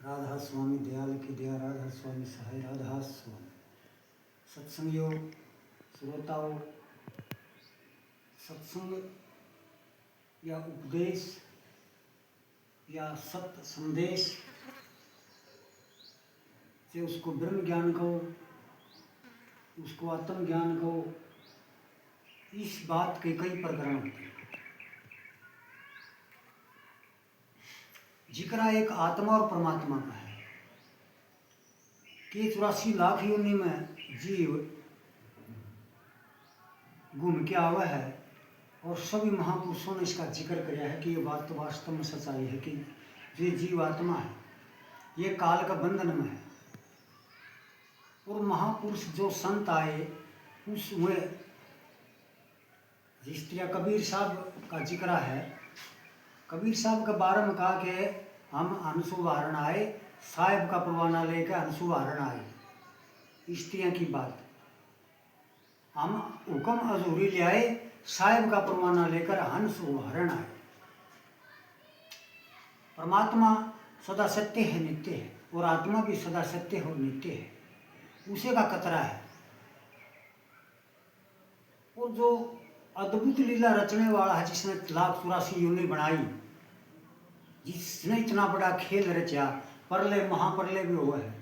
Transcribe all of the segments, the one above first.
राधा स्वामी दयाल की दया, राधा स्वामी सहाय, राधा स्वामी। सत्संगियों, श्रोताओं, सत्संग या उपदेश या सत्य संदेश से उसको ब्रह्म ज्ञान कहो, उसको आत्म ज्ञान कहो, इस बात के कई प्रकरण होते हैं। जिक्र एक आत्मा और परमात्मा का है कि 84 लाख योनि में जीव घूम के आवा है और सभी महापुरुषों ने इसका जिक्र किया है कि ये बात तो वास्तव में सच्चाई है कि ये जीव आत्मा है, ये काल का बंधन में है। और महापुरुष जो संत आए उसमें जिस तरह कबीर साहब का जिक्र है, कबीर साहब के बारे में कहा कि हम अनसुवारण आए, साहिब का परवाना लेकर अनसुवारण आए। इस तरह की बात, हम हुक्म अजूरी ले आए, साहिब का परवाना लेकर हंसुवारण आए। परमात्मा सदा सत्य है, नित्य है, और आत्मा भी सदा सत्य और नित्य है, उसे का कतरा है। और जो अद्भुत लीला रचने वाला है, जिसने 1,84 योनि बनाई, जिसने इतना बड़ा खेल रचा, परले महाप्रलय भी हुआ है,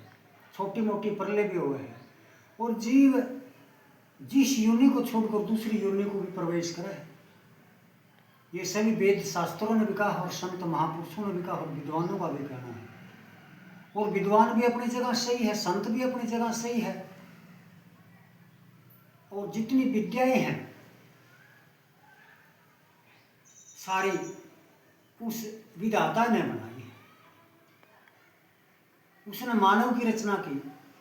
छोटी मोटी प्रलय भी हुआ है, और जीव जिस योनि को छोड़कर दूसरी योनि को भी प्रवेश करे, ये सभी वेद शास्त्रों ने भी कहा और संत महापुरुषों ने भी कहा और विद्वानों का भी कहना है। और विद्वान भी अपनी जगह सही है, संत भी अपनी जगह सही है, और जितनी विद्याएं हैं सारी उस विधाता ने बनाई है। उसने मानव की रचना की,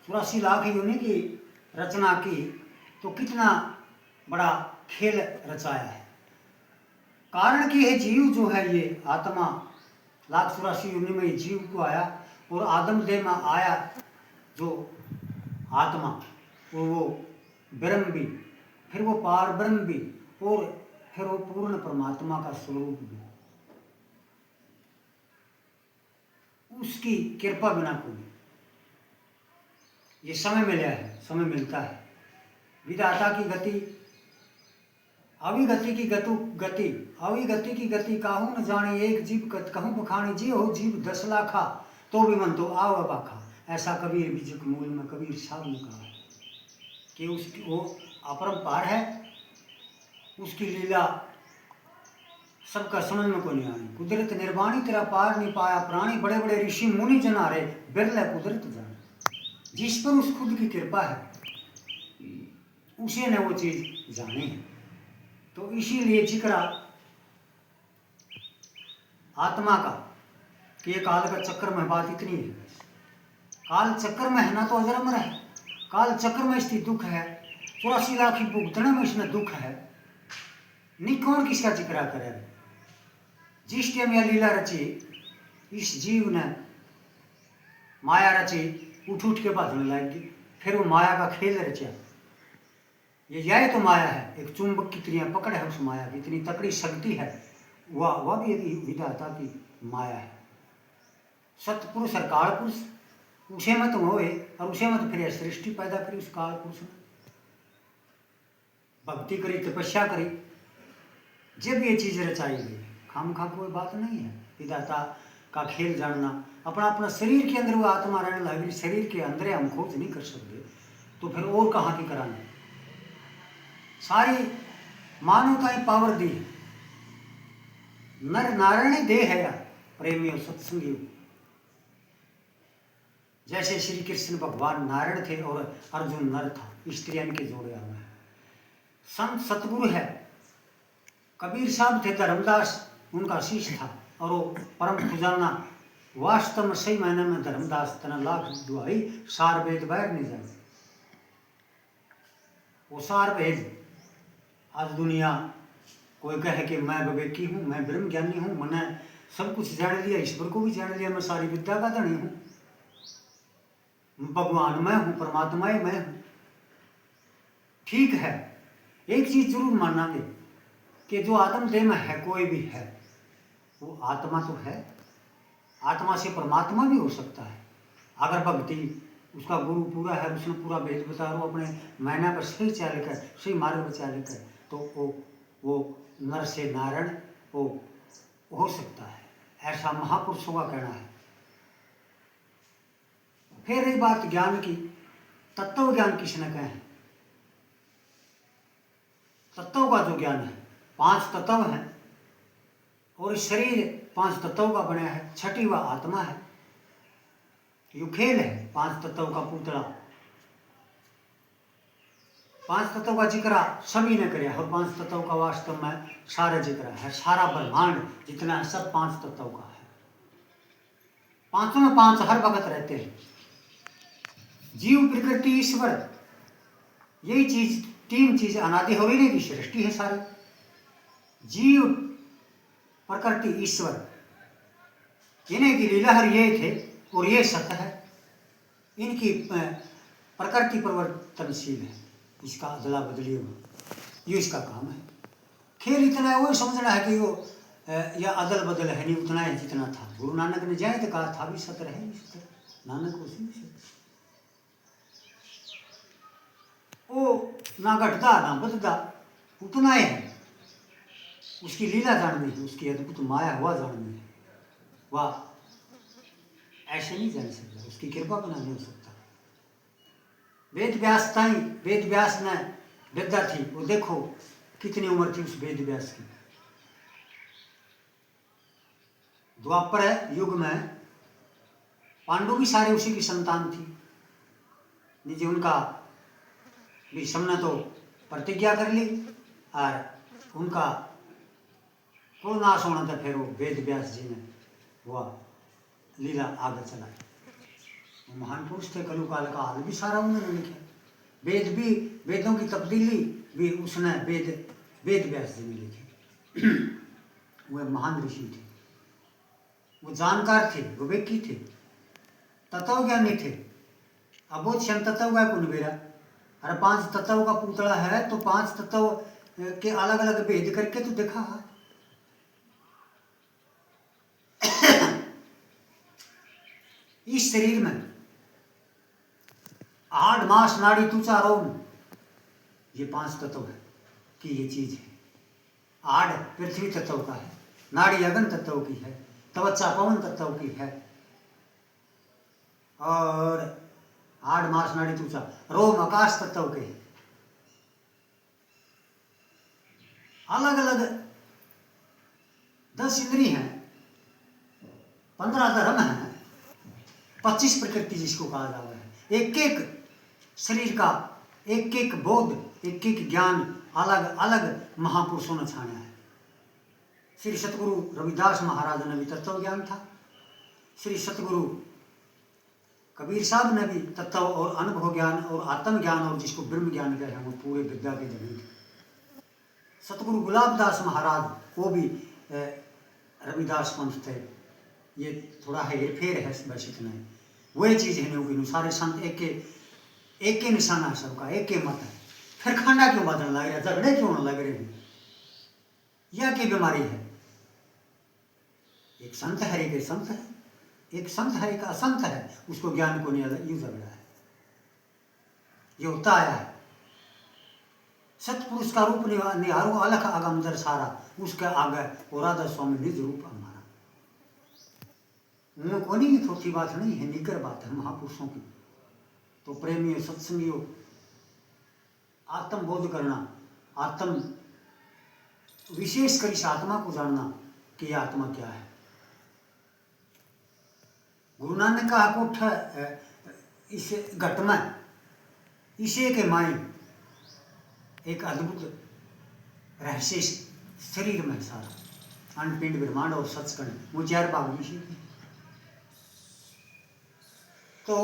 84 लाख योनि की रचना की, तो कितना बड़ा खेल रचाया है। कारण कि यह जीव जो है, ये आत्मा 1,84 योनि में जीव को आया, और आदम देह में आया जो आत्मा, और वो ब्रह्म भी, फिर वो पार ब्रह्म भी, और फिर वो पूर्ण परमात्मा का स्वरूप भी। उसकी कृपा बिना कोई, ये समय मिला है, समय मिलता है। विधाता की गति, अविगति की गति, अविगति की गति काहू न जाने, एक जीव कहूँ बखानी, जी हो जीव 10 लाखा, तो भी मन तो आव बाखा। ऐसा कबीर बीजक मूल में कबीर साहब ने कहा कि उसकी वो अपरंपार है, उसकी लीला सबका समझ में को नहीं आई। कुदरत निर्वाणी तेरा पार नहीं पाया प्राणी, बड़े बड़े ऋषि मुनि जना रे, बिरले कुदरत जाने। जिस पर उस खुद की कृपा है उसे ने वो चीज जानी है। तो इसीलिए जिक्र आत्मा का कि ये काल का चक्र में बात इतनी है। काल चक्र में है ना, तो अजर अमर है। काल चक्र में इसकी दुख है, 84 लाख की भुगतने में इसमें दुख है। नहीं कौन किसका जिक्र करे। जिस टाइम यह लीला रची, इस जीव ने माया रची, उठ उठ के भागने लगी, फिर वो माया का खेल रचा। यही तो माया है, एक चुंबक की तरह पकड़ है उस माया की, इतनी तकड़ी शक्ति है, वह भी विधाता की माया है। सतपुरुष और काल पुरुष, उसे मत होए, और उसे मत फिर सृष्टि पैदा करी उस काल पुरुष ने। भक्ति करी, तपस्या करी, जब ये चीज रचाई गई। खाम खा कोई बात नहीं है। विधाता का खेल जानना, अपना अपना शरीर के अंदर वो आत्मा रहने लगी, शरीर के अंदर हम खोज नहीं कर सकते, तो फिर और कहाँ की कराने। सारी मानवता ही पावर दी है। नर नारायण देह है या प्रेमियों सत्संगियों। जैसे श्री कृष्ण भगवान नारायण थे और अर्जुन नर था, स्त्रियां के जोड़े हुए हैं। संत सतगुरु है, कबीर साहब थे, धर्मदास उनका शिष्य था, और वो परम खजाना वास्तव में सही मायने में धर्मदास तना लाख दुआई, सार वेद बाहर नहीं जाए। वो सार वेद आज दुनिया कोई कहे कि मैं विवेकी हूँ, मैं ब्रह्म ज्ञानी हूँ, मैंने सब कुछ जान लिया, ईश्वर को भी जान लिया, मैं सारी विद्या का धनी हूँ, भगवान मैं हूँ, परमात्मा ही मैं हूँ। ठीक है, एक चीज जरूर मानेंगे कि जो आत्म देह में है, कोई भी है, वो आत्मा तो है, आत्मा से परमात्मा भी हो सकता है अगर भक्ति उसका गुरु पूरा है, उसने पूरा भेद बता रहा अपने मैना पर सही चाल कर सही मार्ग पर चाल कर, तो वो नर से नारायण वो हो सकता है, ऐसा महापुरुषों का कहना है। फिर एक बात ज्ञान की, तत्व ज्ञान किसने कहे हैं? तत्व का जो ज्ञान है, 5 तत्व हैं और शरीर 5 तत्वों का बना है, छठी वह आत्मा है। यू खेल है 5 तत्वों का पुतला, 5 तत्वों का जिक्र सभी ने कराया और 5 तत्वों का वास्तव में सारा जिक्र है, सारा ब्रह्मांड जितना है सब 5 तत्वों का है। 5 में 5 हर वक्त रहते हैं, जीव प्रकृति ईश्वर, यही चीज 3 चीज अनादि हो रही की सृष्टि है सारी, जीव प्रकृति ईश्वर, इन्हीं की लीलाहर ये थे और ये सत्य है। इनकी प्रकृति परिवर्तनशील है, इसका अदला बदली हो, ये इसका काम है। खेल इतना है, वो समझना है कि वो या अदल बदल है नहीं, उतना है जितना था। गुरु नानक ने जाए तो कहा था भी सत्य है, भी सत्य, नानक उसी भी सत्य, वो ना घटता ना बदता, उतना ही है। उसकी लीला जाननी है, उसकी अद्भुत माया हुआ जाननी है, वाह ऐसे नहीं जान सकता, उसकी कृपा बना नहीं हो सकता। वेद व्यास ताई, वेद व्यास ने विद्या थी, वो देखो कितनी उम्र थी उस वेद व्यास की। द्वापर युग में पांडु भी सारे उसी की संतान थी, निजी उनका भीष्म ने तो प्रतिज्ञा कर ली और उनका को नाश होना था, फिर वो वेद व्यास जी ने वह लीला आगे चलाई। महान पुरुष थे, कलु काल का हाल भी सारा उन्होंने लिखा, वेद भी, वेदों की तब्दीली भी उसने वेद व्यास जी ने लिखी। वह महान ऋषि थे, वो जानकार थे, विवेकी थे, तत्वज्ञानी थे। अबोध क्षण तत्व को निबेरा, अरे 5 तत्व का पुतला है तो 5 तत्व के अलग अलग भेद करके तो देखा। इस शरीर में हाड़ मांस नाड़ी त्वचा रोम, ये 5 तत्व है कि ये चीज है। हाड़ पृथ्वी तत्व का है, नाड़ी अग्नि तत्व की है, त्वचा पवन तत्व की है, और हाड़ मांस नाड़ी त्वचा रोम आकाश तत्व के है। अलग अलग 10 इंद्री हैं, 15 धर्म हैं, 25 प्रकृति जिसको कहा जा रहा है। एक एक शरीर का एक एक बोध, एक एक ज्ञान अलग अलग महापुरुषों ने छाना है। श्री सतगुरु रविदास महाराज ने भी तत्व ज्ञान था, श्री सतगुरु कबीर साहब ने भी तत्व और अनुभव ज्ञान और आत्म ज्ञान और जिसको ब्रह्म ज्ञान कहे हैं वो पूरे विद्या के धनी थे। सतगुरु गुलाबदास महाराज वो भी रविदास पंथ थे। ये थोड़ा हेर फेर है बस इतना है, वही चीज है नहीं, सारे संत एक के निशाना है सबका, एक के मत है। फिर खाना क्यों बदलने लग रहा है, झगड़े क्यों होने लग रहे हैं, यह की बीमारी है। एक संत है एक संत है, एक संत है एक असंत है, उसको ज्ञान को नहीं यूं झगड़ा है। ये होता आया है, सतपुरुष का रूप निहारो अलख आगम दर सारा, उसके आगे और राधा स्वामी निज रूप हमारा। उन्हें को नहीं, थोड़ी बात नहीं है, निकर बात है महापुरुषों की। तो प्रेमियों सत्संगियों, आत्मबोध करना, आत्म विशेष कर इस आत्मा को जानना कि यह आत्मा क्या है। गुरु नानक का कोठ इस घट में इसे के माई एक अद्भुत रहस्य शरीर में सारा अनपिंड ब्रह्मांड और सचखंड वो 4 भाग विषय थे। तो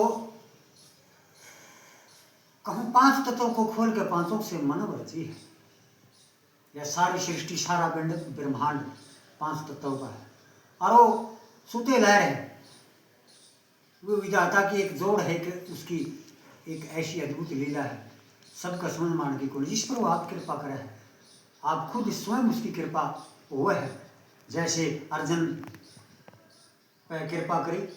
कहूँ 5 तत्वों को खोल के 5 से मन रची है, यह सारी सृष्टि सारा पिंड ब्रह्मांड 5 तत्वों का है। और वो सुते लहर है, वो विधाता की एक जोड़ है कि उसकी एक ऐसी अद्भुत लीला है, सबका समझ मान की कोई, जिस पर वो आप कृपा करे है। आप खुद स्वयं उसकी कृपा हुआ है। जैसे अर्जुन पर कृपा करी,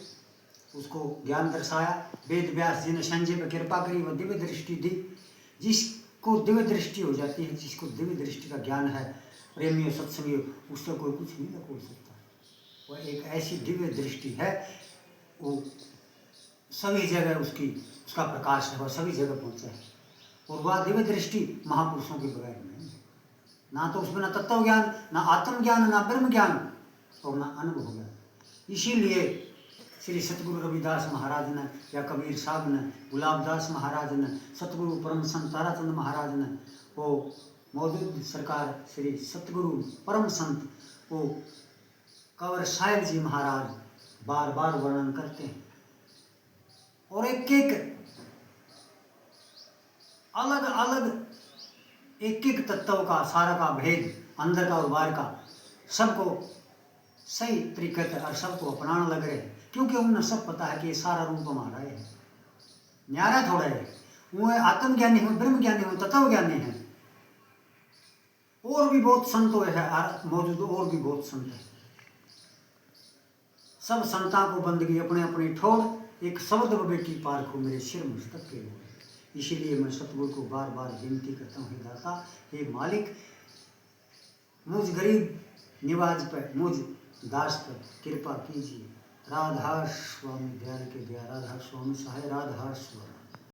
उसको ज्ञान दर्शाया। वेद व्यास जी ने संजय पर कृपा करी, वह दिव्य दृष्टि दी। जिसको दिव्य दृष्टि हो जाती है, जिसको दिव्य दृष्टि का ज्ञान है, प्रेमियों सत्संगियों, उससे कोई कुछ नहीं लकोड़ सकता। वह एक ऐसी दिव्य दृष्टि है, वो सभी जगह उसका प्रकाश है, वह सभी जगह पहुँचा है। और वह दिव्य दृष्टि महापुरुषों के बगैर नहीं है। ना तो उसमें ना तत्व ज्ञान, ना आत्मज्ञान, ना ब्रह्म ज्ञान और ना अनुभव ज्ञान। इसीलिए श्री सतगुरु रविदास महाराज ने या कबीर साहब ने, गुलाबदास महाराज ने, सतगुरु परम संत ताराचंद महाराज ने, वो मौजूद सरकार श्री सतगुरु परम संत वो कंवर साहिब जी महाराज बार बार वर्णन करते हैं। और एक एक अलग अलग एक एक तत्व का, सारा का भेद, अंदर का और बाहर का, सबको सही तरीके से और सबको अपनाने लग रहे हैं। क्योंकि उन्हें सब पता है कि ये सारा रूप हमारा है, न्यारा थोड़ा है। वो आत्मज्ञानी हो, ब्रह्म ज्ञानी हो, तत्व ज्ञानी है। और भी बहुत संत है मौजूद, और भी बहुत संत है। सब संता को बंदगी अपने अपने ठोर, एक शब्द बेटी पारखो मेरे सिर मस्तक के लोग। इसीलिए मैं सतगुरु को बार बार विनती करता हूँ, हे दाता, हे मालिक, मुझ गरीब निवाज पर, मुझ दास पर कृपा कीजिए। राधा स्वामी दयाल के दया, राधा स्वामी सहाय, राधा स्वामी।